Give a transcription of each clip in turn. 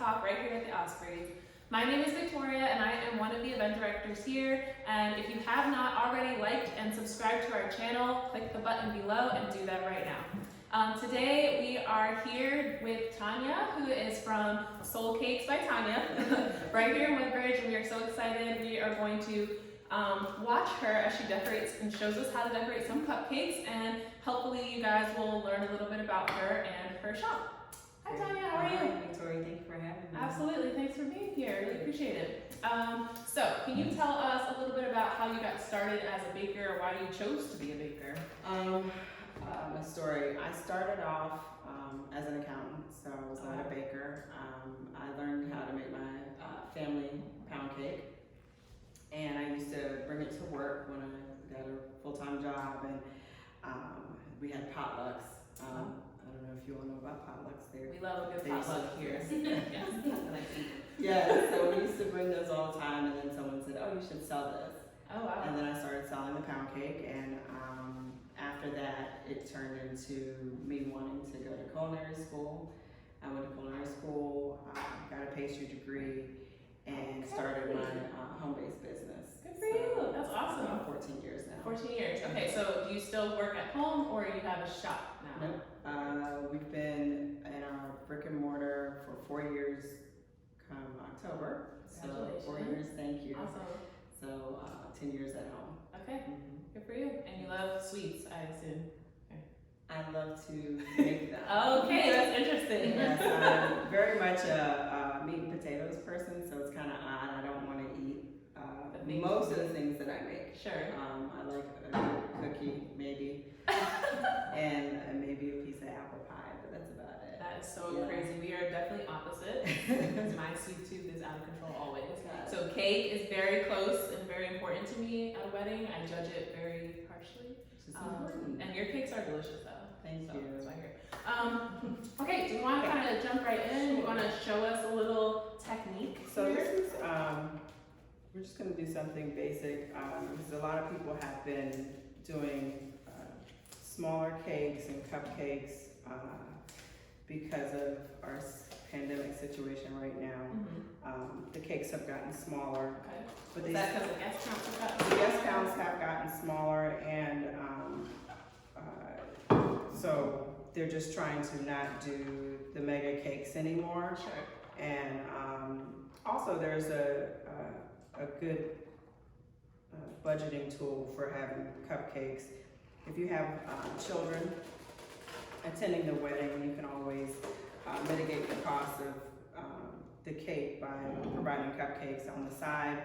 talk right here at the Osprey. My name is Victoria and I am one of the event directors here, and if you have not already liked and subscribed to our channel, click the button below and do that right now. Today we are here with Tanya, who is from Cupcakes by Tanya, right here in Woodbridge, and we are so excited. We are going to watch her as she decorates and shows us how to decorate some cupcakes, and hopefully you guys will learn a little bit about her and her shop. Hi Tanya, how are you? Hi Victoria, thank you for having me. Absolutely, thanks for being here, really appreciate it. So can you tell us a little bit about how you got started as a baker, or why you chose to be a baker? My story, I started off as an accountant, so I was not a baker. I learned how to make my family pound cake, and I used to bring it to work when I got a full-time job, and we had potlucks. I don't know if you all know about potlucks there. We love a good potluck here. Yeah, so we used to bring those all the time, and then someone said, oh, you should sell this. Oh, wow. And then I started selling the pound cake, and after that, it turned into me wanting to go to culinary school. I went to culinary school, got a pastry degree, and started my home-based business. Good for you, that's awesome. About 14 years now. 14 years, okay, so do you still work at home, or you have a shop now? Nope. We've been in our brick and mortar for 4 years come October. So 4 years, thank you. Awesome. So 10 years at home. Okay, good for you. And you love sweets, I assume. I love to make them. Okay, that's interesting. Yes, I'm very much a meat and potatoes person, so it's kind of odd. I don't want to eat most of the things that I make. Sure. I like a good cookie, maybe, and maybe a piece of apple pie, but that's about it. That is so crazy. We are definitely opposite. My sweet tooth is out of control always. So cake is very close and very important to me at a wedding. I judge it very harshly. And your cakes are delicious though. Thank you. That's why you're here. Okay, do you want to kind of jump right in? You want to show us a little technique? So this is, we're just going to do something basic because a lot of people have been doing smaller cakes and cupcakes because of our pandemic situation right now. The cakes have gotten smaller. Okay. But is that because the guest counts have gotten smaller? The guest counts have gotten smaller, and so they're just trying to not do the mega cakes anymore. Sure. And also there's a good budgeting tool for having cupcakes. If you have children attending the wedding, you can always mitigate the cost of the cake by providing cupcakes on the side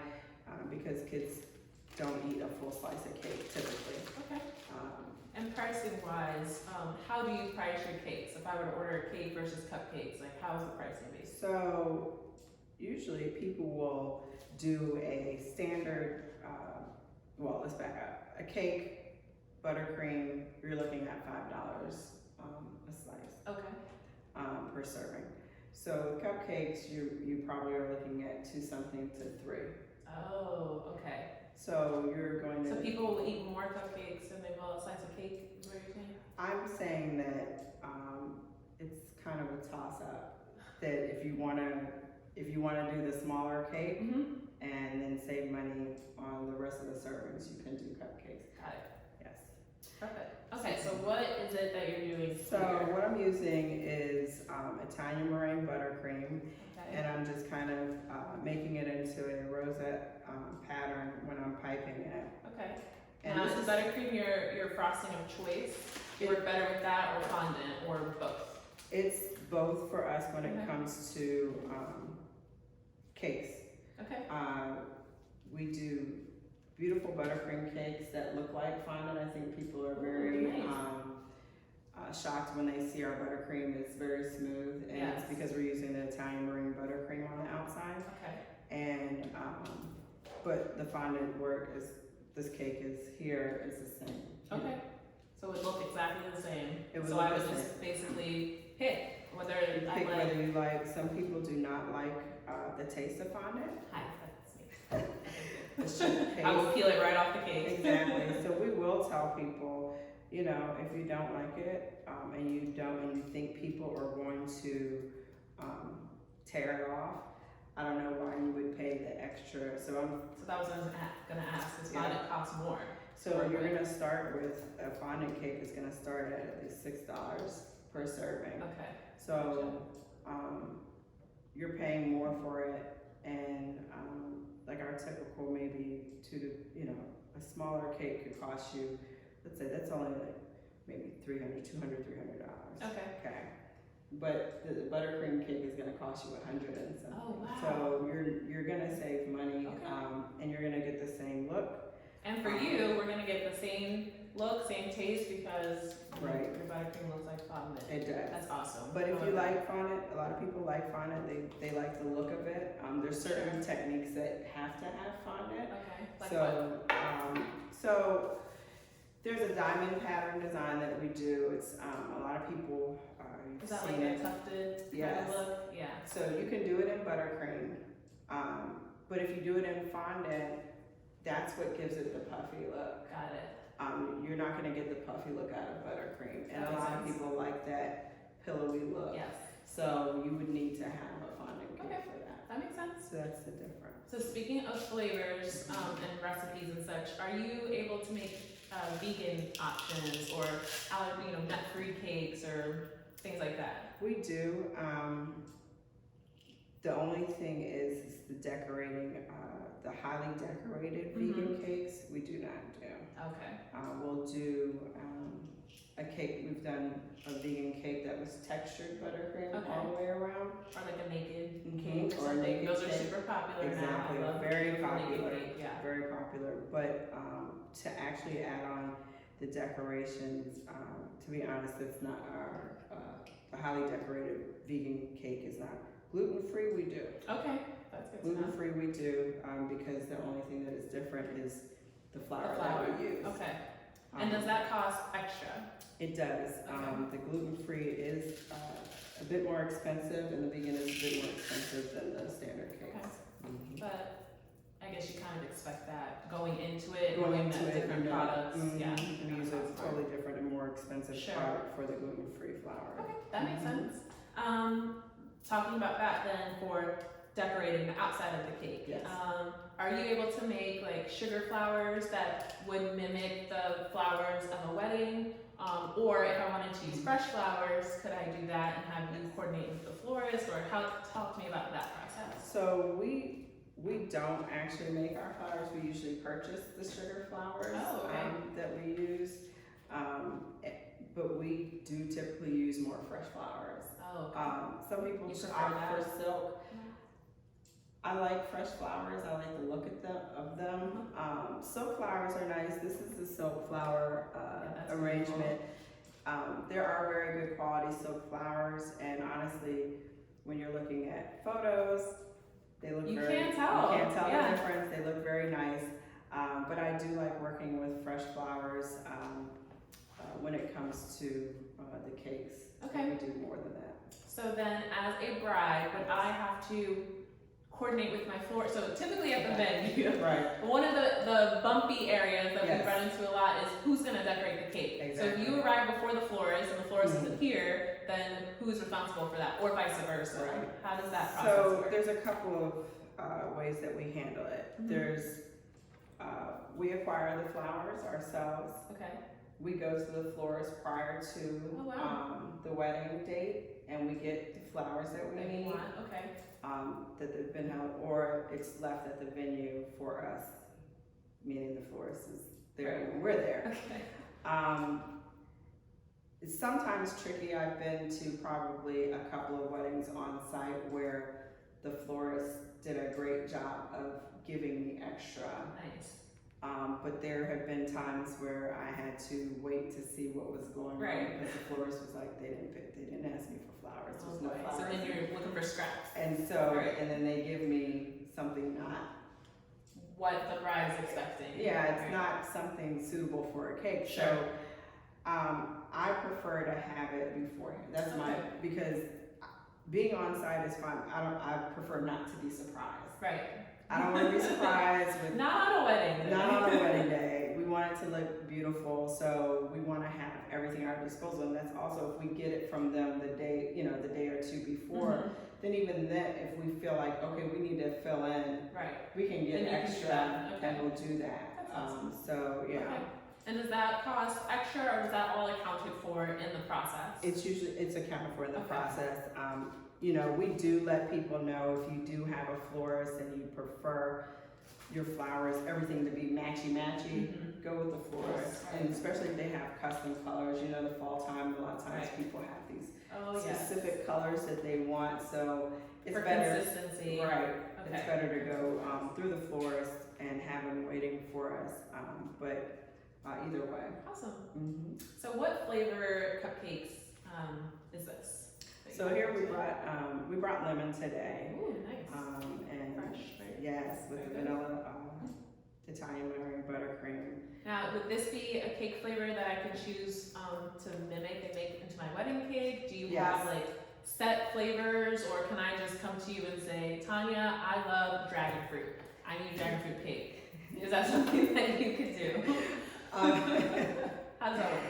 because kids don't eat a full slice of cake typically. Okay. And pricing wise, how do you price your cakes? If I were to order a cake versus cupcakes, like how is the pricing based? So usually people will do a standard, well, let's back up. A cake, buttercream, you're looking at $5 a slice. Okay. Per serving. So with cupcakes, you probably are looking at $2 something to $3. Oh, okay. So you're going to. So people will eat more cupcakes than they will a slice of cake. Is what you're saying? I'm saying that it's kind of a toss up. That if you want to do the smaller cake and then save money on the rest of the servings, you can do cupcakes. Got it. Yes. Perfect. Okay, so what is it that you're doing? So what I'm using is Italian meringue buttercream, and I'm just kind of making it into a rosette pattern when I'm piping it. Okay. And now, is buttercream your frosting of choice? You work better with that or fondant or both? It's both for us when it comes to cakes. Okay. We do beautiful buttercream cakes that look like fondant. I think people are very shocked when they see our buttercream. It's very smooth, and it's because we're using the Italian meringue buttercream on the outside. Okay. And but the fondant work is, this cake is here is the same. Okay. So it would look exactly the same. It would so look I would the just basically pick whether you pick whether you like. Some people do not like the taste of fondant. Hi, that's me. The sugar taste. I will peel it right off the cake. Exactly. So we will tell people, you know, if you don't like it and you think people are going to tear it off. I don't know why you would pay the extra. So that was what I was gonna ask, is Yeah. fondant costs more. So you're gonna start with a fondant cake is gonna start at least $6 per serving. Okay. So you're paying more for it, and like our typical maybe a smaller cake could cost you, let's say that's only like maybe $300. Okay. Okay. But the buttercream cake is gonna cost you $100 and something. Oh, wow. So you're gonna save money, Okay. and you're gonna get the same look. And for you, we're gonna get the same look, same taste, because Right. your buttercream looks like fondant. It does. That's awesome. But if I you love like fondant, a lot of people like fondant. They like the look of it. There's certain techniques that have to have fondant. that. Okay. Like So so there's a diamond pattern design that we do. It's a lot of people what? you've Is that like seen a it. tufted kind Yes. of look? Yeah. So you can do it in buttercream, but if you do it in fondant, that's what gives it the puffy look. Got it. You're not going to get the puffy look out of buttercream, and That a makes lot of sense. people like that pillowy look. Yes. So you would need to have a fondant cake Okay. for that. That makes sense. So that's the difference. So speaking of flavors and recipes and such, are you able to make vegan options or nut-free cakes or things like that? We do. The only thing is the decorating, the highly decorated vegan cakes, we do not do. Okay. We'll do a cake, we've done a vegan cake that was textured buttercream all the way around. Or like a naked Cake or or a something. naked Those are cake. super popular Exactly, now. I love very naked popular, cake, yeah. very popular. But to actually add on the decorations, to be honest, that's not our, a highly decorated vegan cake is not. Gluten-free we do. Okay, that's good to know. Gluten-free we do, because the only thing that is different is the flour that we use. Okay. And does that cost extra? It does. Okay. The gluten-free is a bit more expensive, and the vegan is a bit more expensive than the standard cakes. Mhm. But I guess you kind of expect that going into it, Going knowing into that it, different you know, products. Yeah. we use a totally different and more expensive Sure. product for the gluten-free flour. Okay, that makes sense. Talking about that then for decorating the outside of the cake. Yes. Are you able to make like sugar flowers that would mimic the flowers of a wedding? Or if I wanted to use fresh flowers, could I do that and have you coordinate with the florist, or talk to me about that process? So we don't actually make our flowers. We usually purchase the sugar flowers that we use. But we do typically use more fresh flowers. Oh, okay. Some people You just prefer opt for that? silk. I like fresh flowers. I like the look of them. Silk flowers are nice. This is the silk flower that's arrangement. There are very good quality silk flowers, and honestly, when you're looking at photos, they look You very. can't tell. You can't tell Yeah. the difference. They look very nice. But I do like working with fresh flowers when it comes to the cakes. Okay. We do more than that. So then, as a bride, would I have to coordinate with my florist? So typically at the venue, Right. one of the bumpy areas that Yes. we run into a lot is who's going to decorate the cake. So Exactly. if you arrive before the florist and the florist isn't here, then who's responsible for that, or vice versa? Right. How does that process So work? there's a couple of ways that we handle it. There's we acquire the flowers ourselves. Okay. We go to the florist prior to Oh, wow. the wedding date, and we get the flowers that we That you need. want? Okay. That they've been held, or it's left at the venue for us, meaning the florist is there when we're there. Okay. It's sometimes tricky. I've been to probably a couple of weddings on site where the florist did a great job of giving me extra. Nice. But there have been times where I had to wait to see what was going Right. on because the florist was like, they didn't ask me for flowers. There's no Okay. flowers. So then you're looking for scraps. And so, Right. and then they give me something not. What the bride is expecting. Yeah, it's Right. not something suitable for a cake. Sure. So, I prefer to have it beforehand. That's because being on site is fun. I prefer not to be surprised. Right. I don't want to be surprised with Not on a wedding day. not on a wedding day. We want it to look beautiful, so we want to have everything at our disposal. And that's also if we get it from them the day or two before, then even then, if we feel like, okay, we need to fill in, Right. we can Then get you can do extra that. Okay. and we'll do that. That's awesome. So, yeah. Okay. And does that cost extra, or is that all accounted for in the process? It's accounted for in the Okay. process. You know, we do let people know if you do have a florist and you prefer your flowers, everything to be matchy-matchy, go with the florist. Right. And especially if they have custom colors, you know, the fall time, a lot of times people have these specific colors that they want, so it's for better. Consistency. Right, Okay. it's better to go through the florist and have them waiting for us, but either way. Awesome. Mm-hmm. So what flavor cupcakes is this? So here we brought lemon today. Ooh, nice. And Fresh, right? yes, with the vanilla, Italian layering buttercream. Now, would this be a cake flavor that I could choose to mimic and make into my wedding cake? Do you Yes. have like set flavors, or can I just come to you and say, Tanya, I love dragon fruit. I need dragon fruit cake. Is that something that you could do? How does that work?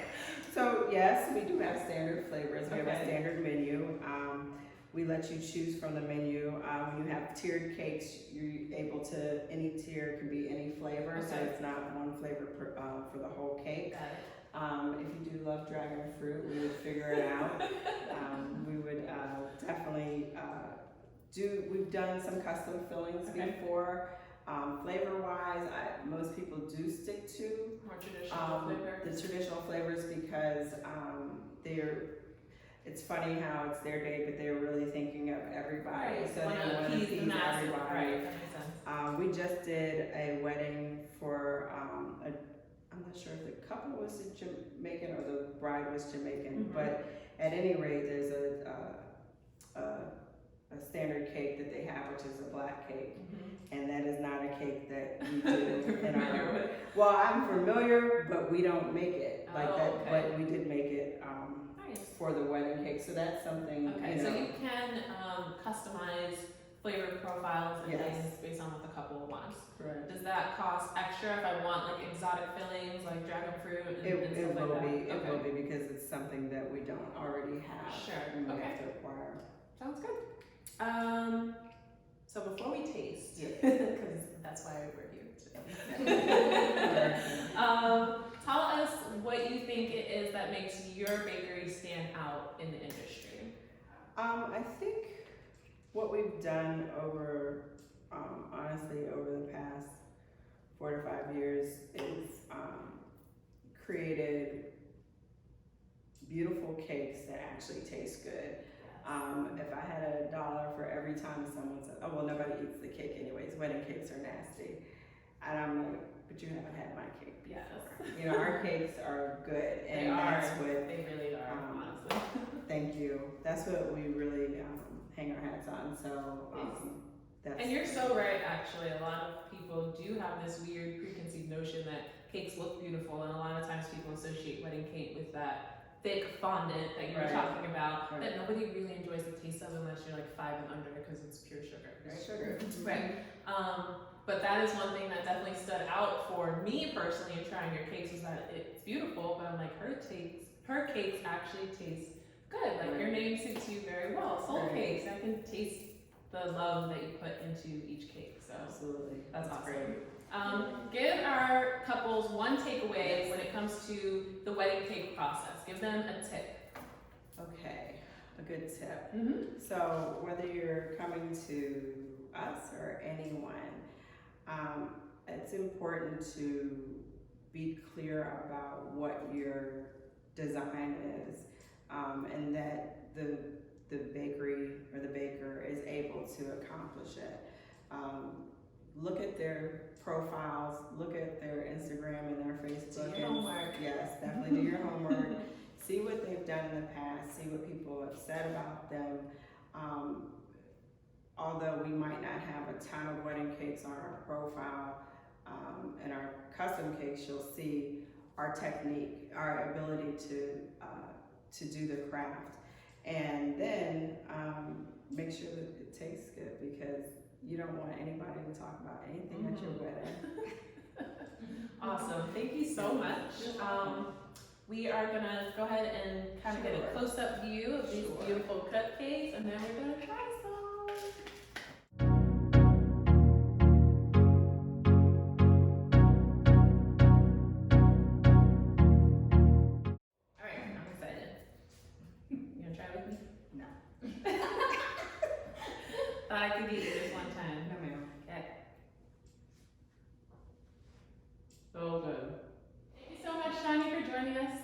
So yes, we do have standard flavors. We have a Okay. standard menu. We let you choose from the menu. When you have tiered cakes, you're able to, any tier can be any flavor, so Okay. it's not one flavor for the whole cake. Got it. If you do love dragon fruit, we would figure it out. We would definitely we've done some custom fillings Okay. before. Flavor wise, most people do stick to More traditional flavor. the traditional flavors because it's funny how it's their day, but they're really thinking of everybody. Right. So they want to appease everybody. Right, that makes sense. We just did a wedding for I'm not sure if the couple was Jamaican or the bride was Jamaican, but at any rate, there's a standard cake that they have, which is a black cake, and that is not a cake that we do in our. Well, I'm familiar, but we don't make it like that. Okay. But we did make it Nice. for the wedding cake, so that's something. Okay, You so know, you can customize flavor profiles and Yes. things based on what the couple wants. correct. Does that cost extra if I want like exotic fillings like dragon fruit and, It stuff will like that? be. It Okay. will be because it's something that we don't already have. Sure, And we okay. have to acquire. Sounds good. So before we taste, because that's why we're here today. Tell us what you think it is that makes your bakery stand out in the industry. I think what we've done honestly, over the past 4 to 5 years is created beautiful cakes that actually taste good. If I had $1 for every time someone said, oh, well, nobody eats the cake anyways, wedding cakes are nasty. And I'm like, but you haven't had my cake before. Yes. You know, our cakes are good. And that's what, They really are, honestly. thank you. That's what we really hang our hats on. So that's. And you're so right, actually. A lot of people do have this weird preconceived notion that cakes look beautiful, and a lot of times people associate wedding cake with that thick fondant that you were Right. talking about Right. that nobody really enjoys the taste of unless you're like 5 and under because it's pure sugar, right? It's sugar. Right. But that is one thing that definitely stood out for me personally in trying your cakes was that it's beautiful, but I'm like, her cakes actually taste good. Like Right. your name suits you very well. Soul Right. cakes, I can taste the love that you put into each cake. So Absolutely. that's awesome. great. Give our couples one takeaway when it comes to the wedding cake process. Give them a tip. Okay, a good tip. Mm-hmm. So whether you're coming to us or anyone, it's important to be clear about what your design is, and that the bakery or the baker is able to accomplish it. Look at their profiles, look at their Instagram and their Facebook. Do your homework. Yes, definitely do your homework. See what they've done in the past, see what people have said about them. Although we might not have a ton of wedding cakes on our profile, and our custom cakes, you'll see our technique, our ability to do the craft. And then make sure that it tastes good, because you don't want anybody to talk about anything at your wedding. Awesome. Thank you so much. We are gonna go ahead and kind of get a close-up view of these beautiful cupcakes, and then we're gonna try some.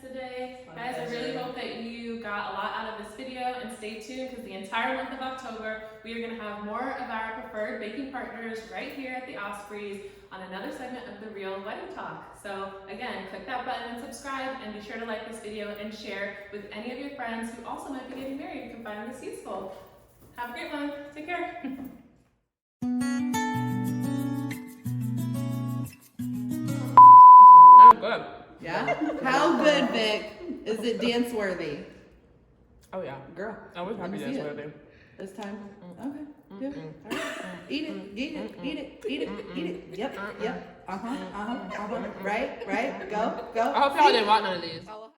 today. My Guys, I really pleasure. hope that you got a lot out of this video, and stay tuned because the entire month of October, we are going to have more of our preferred baking partners right here at the Ospreys on another segment of The Real Wedding Talk. So again, click that button and subscribe, and be sure to like this video and share with any of your friends who also might be getting married who can find this useful. Have a great one. Take care. Oh, good. Yeah? How good, Vic? Is it dance worthy? Oh yeah. Girl. I was let happy me that's see what I it. did. This time? Okay. Good. All right. Eat it, eat it, eat it, eat it, eat it. Yep, yep. Right, go, go. I hope y'all didn't want none of these.